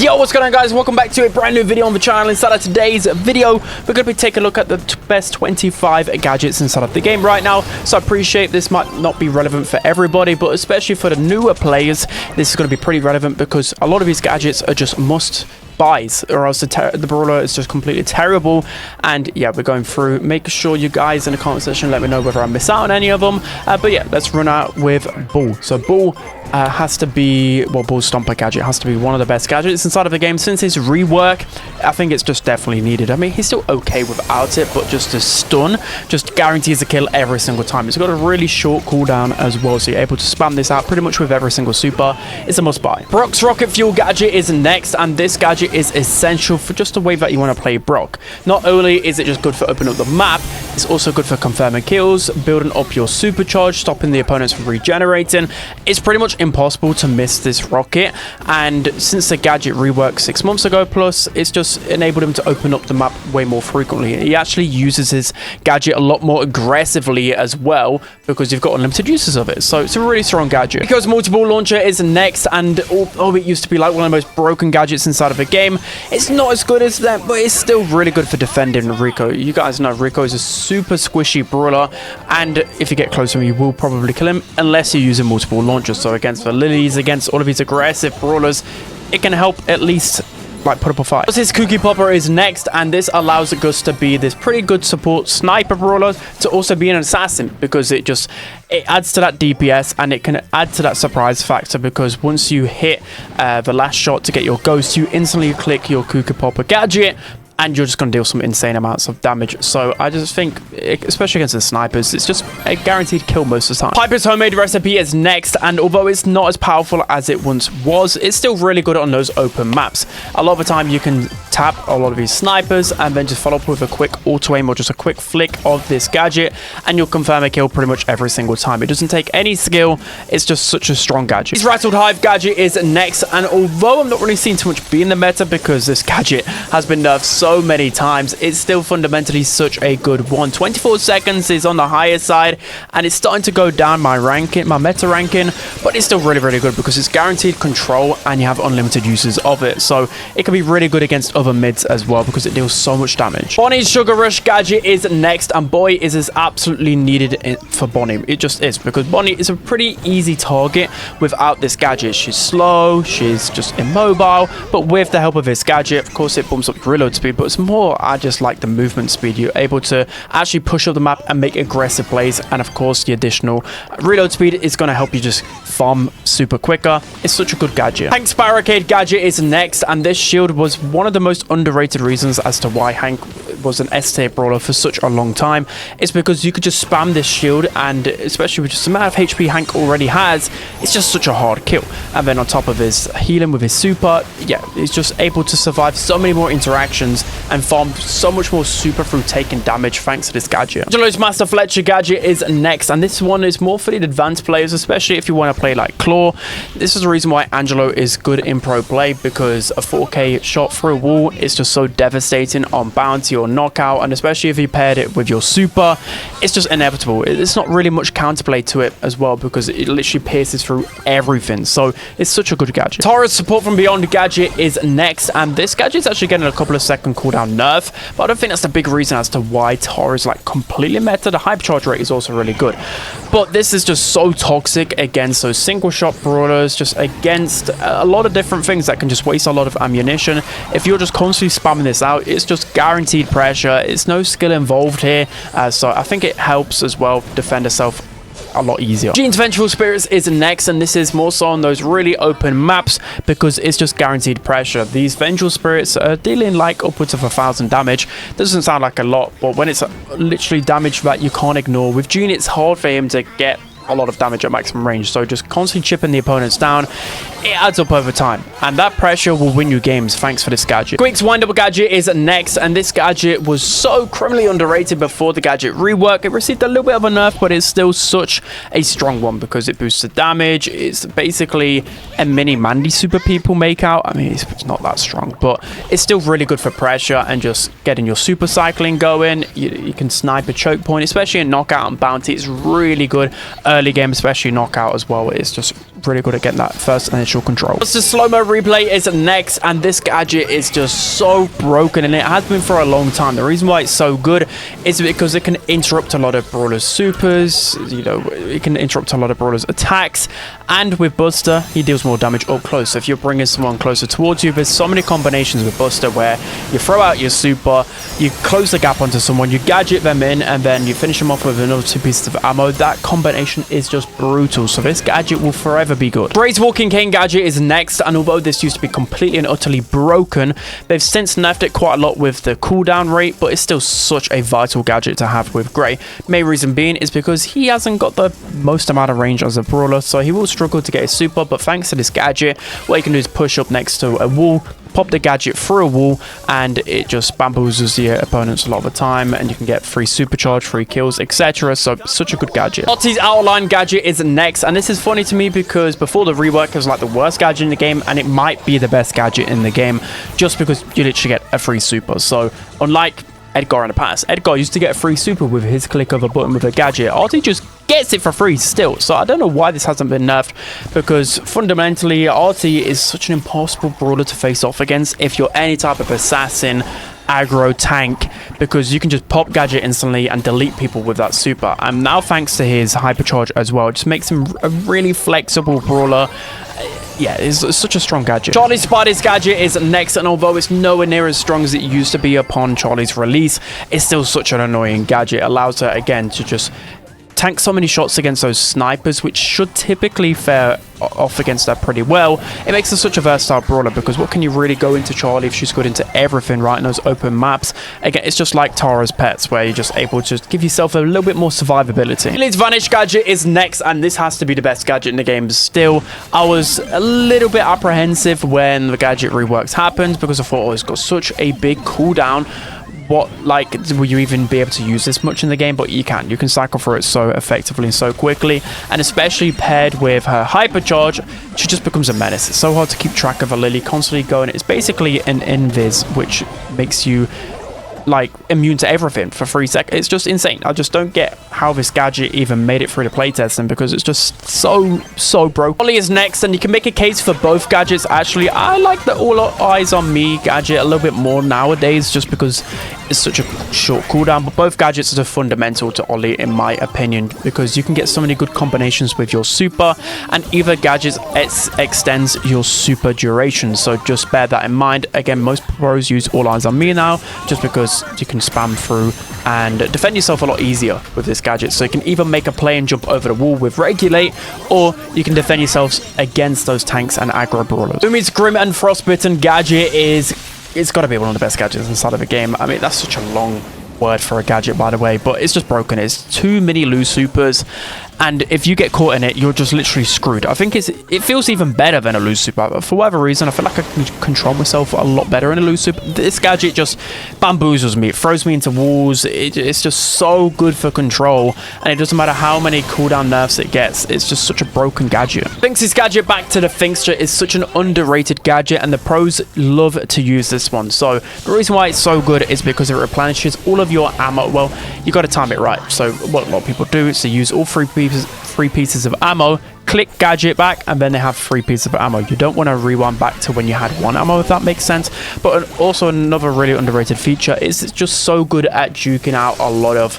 Yo, what's going on, guys? Welcome back to a brand new video on the channel. Inside of today's video, we're going to be taking a look at the best 25 gadgets inside of the game right now. So I appreciate this might not be relevant for everybody, but especially for the newer players, this is going to be pretty relevant because a lot of these gadgets are just must buys, or else the brawler is just completely terrible. And yeah, we're going through. Make sure you guys in the comment section let me know whether I miss out on any of them. But yeah, let's run out with Brawl. So Brawl has to be, well, Brawl's Stomper gadget has to be one of the best gadgets inside of the game. Since his rework, I think it's just definitely needed. I mean, he's still okay without it, but just a stun just guarantees a kill every single time. It's got a really short cooldown as well, so you're able to spam this out pretty much with every single super. It's a must buy. Brock's Rocket Fuel gadget is next, and this gadget is essential for just the way that you want to play Brock. Not only is it just good for opening up the map, it's also good for confirming kills, building up your supercharge, stopping the opponents from regenerating. It's pretty much impossible to miss this rocket, and since the gadget reworked 6 months ago plus, it's just enabled him to open up the map way more frequently. He actually uses his gadget a lot more aggressively as well because you've got unlimited uses of it, so it's a really strong gadget. Because multiple launcher is next, and although it used to be like one of the most broken gadgets inside of a game, it's not as good as that, but it's still really good for defending Rico. You guys know Rico is a super squishy brawler, and if you get close to him, you will probably kill him unless you're using multiple launchers. So against the Lilies, against all of these aggressive brawlers, it can help at least like put up a fight. His Cookie Popper is next, and this allows Gus to be this pretty good support sniper brawler to also be an assassin, because it adds to that DPS, and it can add to that surprise factor, because once you hit the last shot to get your ghost, you instantly click your Cookie Popper gadget and you're just going to deal some insane amounts of damage. So I just think, especially against the snipers, it's just a guaranteed kill most of the time. Piper's Homemade Recipe is next, and although it's not as powerful as it once was, it's still really good on those open maps. A lot of the time you can tap a lot of these snipers and then just follow up with a quick auto aim or just a quick flick of this gadget, and you'll confirm a kill pretty much every single time. It doesn't take any skill, it's just such a strong gadget. His Rattled Hive gadget is next, and although I'm not really seeing too much be in the meta because this gadget has been nerfed so many times, it's still fundamentally such a good one. 24 seconds is on the higher side, and it's starting to go down my meta ranking, but it's still really good because it's guaranteed control and you have unlimited uses of it. So it can be really good against other mids as well because it deals so much damage. Bonnie's Sugar Rush gadget is next, and boy, is this absolutely needed for Bonnie. It just is, because Bonnie is a pretty easy target without this gadget. She's slow, she's just immobile, but with the help of this gadget, of course, it bumps up reload speed, but it's more, I just like the movement speed. You're able to actually push up the map and make aggressive plays, and of course the additional reload speed is going to help you just farm super quicker. It's such a good gadget. Hank's Barricade gadget is next, and this shield was one of the most underrated reasons as to why Hank was an S-tier brawler for such a long time. It's because you could just spam this shield, and especially with just the amount of HP Hank already has, it's just such a hard kill. And then on top of his healing with his super, yeah, he's just able to survive so many more interactions and farm so much more super through taking damage thanks to this gadget. Angelo's Master Fletcher gadget is next, and this one is more for the advanced players, especially if you want to play like Claw. This is the reason why Angelo is good in pro play, because a 4K shot through a wall is just so devastating on bounty or knockout, and especially if you paired it with your super, it's just inevitable. It's not really much counterplay to it as well, because it literally pierces through everything. So it's such a good gadget. Tara's Support from Beyond gadget is next, and this gadget is actually getting a couple of second cooldown nerf, but I don't think that's the big reason as to why Tara is like completely meta. The hype charge rate is also really good, but this is just so toxic against those single shot brawlers, just against a lot of different things that can just waste a lot of ammunition. If you're just constantly spamming this out, it's just guaranteed pressure. It's no skill involved here, so I think it helps as well defend itself a lot easier. Gene's Vengeful Spirits is next, and this is more so on those really open maps because it's just guaranteed pressure. These Vengeful Spirits are dealing like upwards of 1,000 damage. Doesn't sound like a lot, but when it's literally damage that you can't ignore, with Gene, it's hard for him to get a lot of damage at maximum range, so just constantly chipping the opponents down, it adds up over time, and that pressure will win you games thanks for this gadget. Quick's Wind-Up gadget is next, and this gadget was so criminally underrated before the gadget rework. It received a little bit of a nerf, but it's still such a strong one because it boosts the damage. It's basically a mini Mandy super people make out. I mean, it's not that strong, but it's still really good for pressure and just getting your super cycling going. You can snipe a choke point, especially in knockout and bounty. It's really good early game, especially knockout as well. It's just really good at getting that first initial control. The slow-mo replay is next, and this gadget is just so broken, and it has been for a long time. The reason why it's so good is because it can interrupt a lot of Brawler's supers, you know, it can interrupt a lot of Brawler's attacks, and with Buster, he deals more damage up close. So if you're bringing someone closer towards you, there's so many combinations with Buster where you throw out your super, you close the gap onto someone, you gadget them in, and then you finish them off with another 2 pieces of ammo. That combination is just brutal, so this gadget will forever be good. Bray's Walking Cane gadget is next, and although this used to be completely and utterly broken, they've since nerfed it quite a lot with the cooldown rate, but it's still such a vital gadget to have with Gray. Main reason being is because he hasn't got the most amount of range as a brawler, so he will struggle to get his super, but thanks to this gadget, what you can do is push up next to a wall, pop the gadget through a wall, and it just bamboozles the opponents a lot of the time, and you can get free supercharge, free kills, etc. So such a good gadget. Otti's Outline gadget is next, and this is funny to me because before the rework it was like the worst gadget in the game, and it might be the best gadget in the game just because you literally get a free super. So unlike Edgar in the past, Edgar used to get a free super with his click of a button with a gadget. Artie just gets it for free still, so I don't know why this hasn't been nerfed, because fundamentally Artie is such an impossible brawler to face off against if you're any type of assassin, aggro, tank, because you can just pop gadget instantly and delete people with that super. And now thanks to his hypercharge as well, it just makes him a really flexible brawler. Yeah, it's such a strong gadget. Charlie Spider's gadget is next, and although it's nowhere near as strong as it used to be upon Charlie's release, it's still such an annoying gadget. It allows her again to just tank so many shots against those snipers, which should typically fare off against that pretty well. It makes her such a versatile brawler because what can you really go into Charlie if she's good into everything, right, in those open maps? Again, it's just like Tara's Pets, where you're just able to just give yourself a little bit more survivability. Lily's Vanish gadget is next, and this has to be the best gadget in the game still. I was a little bit apprehensive when the gadget reworks happened because I thought, oh, it's got such a big cooldown. What, like, will you even be able to use this much in the game? But you can cycle through it so effectively and so quickly, and especially paired with her hypercharge, she just becomes a menace. It's so hard to keep track of a Lily constantly going. It's basically an invis, which makes you like immune to everything for 3 seconds. It's just insane. I just don't get how this gadget even made it through the playtesting because it's just so broke. Ollie is next, and you can make a case for both gadgets. Actually, I like the All Eyes on Me gadget a little bit more nowadays just because it's such a short cooldown, but both gadgets are fundamental to Ollie in my opinion because you can get so many good combinations with your super, and either gadget extends your super duration, so just bear that in mind. Again, most pros use All Eyes on Me now just because you can spam through and defend yourself a lot easier with this gadget. So you can either make a play and jump over the wall with Regulate, or you can defend yourselves against those tanks and aggro brawlers. Umi's Grim and Frostbitten gadget it's got to be one of the best gadgets inside of the game. I mean, that's such a long word for a gadget, by the way, but it's just broken. It's too many loose supers, and if you get caught in it, you're just literally screwed. I think it feels even better than a loose super, but for whatever reason, I feel like I can control myself a lot better in a loose super. This gadget just bamboozles me. It throws me into walls. It's just so good for control, and it doesn't matter how many cooldown nerfs it gets. It's just such a broken gadget. Finks's gadget, Back to the Finkster, is such an underrated gadget, and the pros love to use this one. So the reason why it's so good is because it replenishes all of your ammo. Well, you got to time it right. So what a lot of people do is to use all three pieces of ammo, click gadget back, and then they have 3 pieces of ammo. You don't want to rewind back to when you had 1 ammo, if that makes sense. But also another really underrated feature is it's just so good at juking out a lot of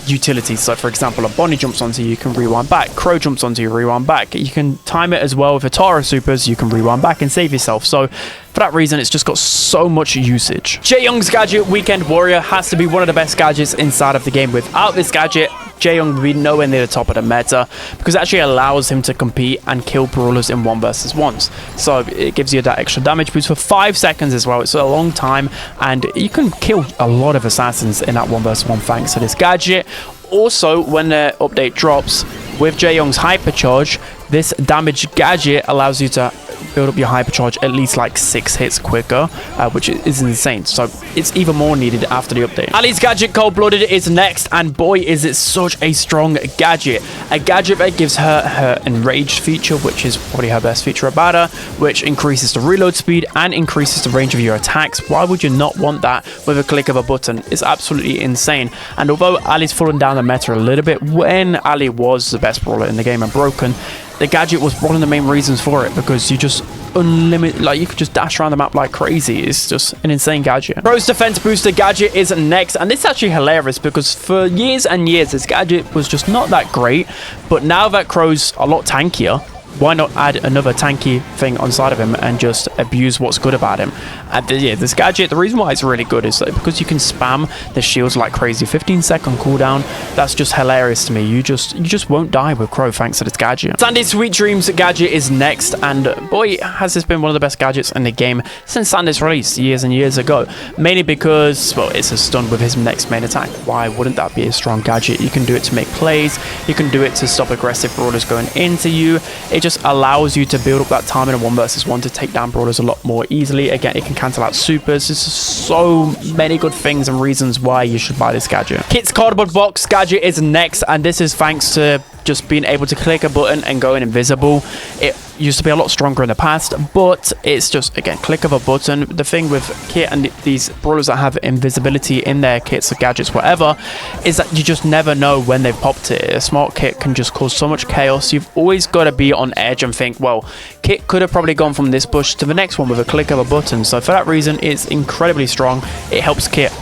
utilities. So for example, a Bonnie jumps onto you, you can rewind back. Crow jumps onto you, rewind back. You can time it as well with Atara supers, you can rewind back and save yourself. So for that reason, it's just got so much usage. Jaeyoung's gadget, Weekend Warrior, has to be one of the best gadgets inside of the game. Without this gadget, Jaeyoung would be nowhere near the top of the meta because it actually allows him to compete and kill brawlers in 1 versus 1s. So it gives you that extra damage boost for 5 seconds as well. It's a long time, and you can kill a lot of assassins in that 1 versus 1 thanks to this gadget. Also, when the update drops with Jaeyoung's hypercharge, this damage gadget allows you to build up your hypercharge at least like 6 hits quicker, which is insane. So it's even more needed after the update. Ali's gadget, Cold Blooded, is next, and boy is it such a strong gadget. A gadget that gives her enraged feature, which is probably her best feature about her, which increases the reload speed and increases the range of your attacks. Why would you not want that with a click of a button? It's absolutely insane. And although Ali's fallen down the meta a little bit, when Ali was the best brawler in the game and broken, the gadget was one of the main reasons for it, because you just unlimited, like, you could just dash around the map like crazy. It's just an insane gadget. Crow's defense booster gadget is next, and this is actually hilarious because for years and years this gadget was just not that great, but now that Crow's a lot tankier, why not add another tanky thing on side of him and just abuse what's good about him? And yeah, this gadget, the reason why it's really good is that because you can spam the shields like crazy. 15-second cooldown, that's just hilarious to me. You just won't die with Crow thanks to this gadget. Sandy's Sweet Dreams gadget is next, and boy, has this been one of the best gadgets in the game since Sandy's release years and years ago. Mainly because, well, it's a stun with his next main attack. Why wouldn't that be a strong gadget? You can do it to make plays, you can do it to stop aggressive brawlers going into you. It just allows you to build up that time in a 1 versus 1 to take down brawlers a lot more easily. Again, it can cancel out supers. There's so many good things and reasons why you should buy this gadget. Kit's cardboard box gadget is next, and this is thanks to just being able to click a button and going invisible. It used to be a lot stronger in the past, but it's just, again, click of a button. The thing with Kit and these brawlers that have invisibility in their kits or gadgets, whatever, is that you just never know when they've popped it. A smart Kit can just cause so much chaos. You've always got to be on edge and think, well, Kit could have probably gone from this bush to the next one with a click of a button. So for that reason, it's incredibly strong. It helps Kit,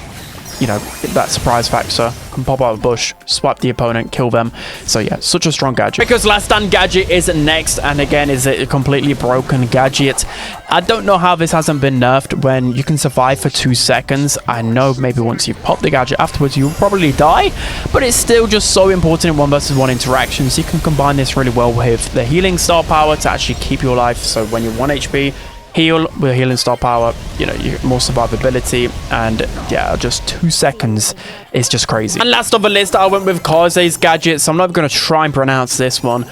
you know, that surprise factor, can pop out of a bush, swipe the opponent, kill them. So yeah, such a strong gadget. Because Last Stand gadget is next, and again, is a completely broken gadget. I don't know how this hasn't been nerfed when you can survive for 2 seconds. I know maybe once you pop the gadget afterwards, you'll probably die, but it's still just so important in 1 versus 1 interactions. You can combine this really well with the healing star power to actually keep you alive. So when you're 1 HP, heal with healing star power, you know, you get more survivability, and yeah, just 2 seconds is just crazy. And last on the list, I went with Kaze's gadget, so I'm not going to try and pronounce this one,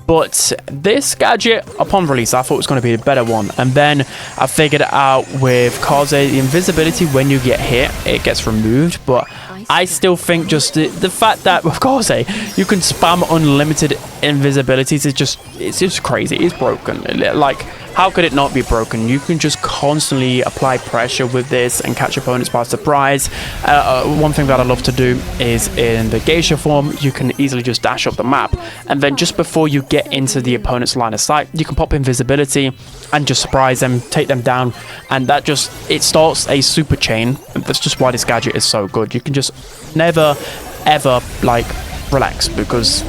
but this gadget, upon release, I thought it was going to be a better one, and then I figured it out with Kaze. The invisibility, when you get hit, it gets removed, but I still think just the fact that with Kaze, you can spam unlimited invisibilities, it's just crazy. It's broken. Like, how could it not be broken? You can just constantly apply pressure with this and catch opponents by surprise. One thing that I love to do is in the geisha form, you can easily just dash up the map, and then just before you get into the opponent's line of sight, you can pop invisibility and just surprise them, take them down, and that just, it starts a super chain. That's just why this gadget is so good. You can just never ever like relax, because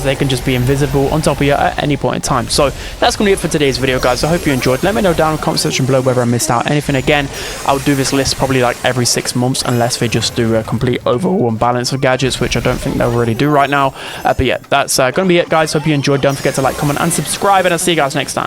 they can just be invisible on top of you at any point in time. So that's gonna be it for today's video, guys. I hope you enjoyed. Let me know down in the comment section below whether I missed out anything. Again, I'll do this list probably like every 6 months, unless they just do a complete overhaul and balance of gadgets, which I don't think they'll really do right now. But yeah, that's gonna be it, guys. Hope you enjoyed. Don't forget to like, comment and subscribe, and I'll see you guys next time.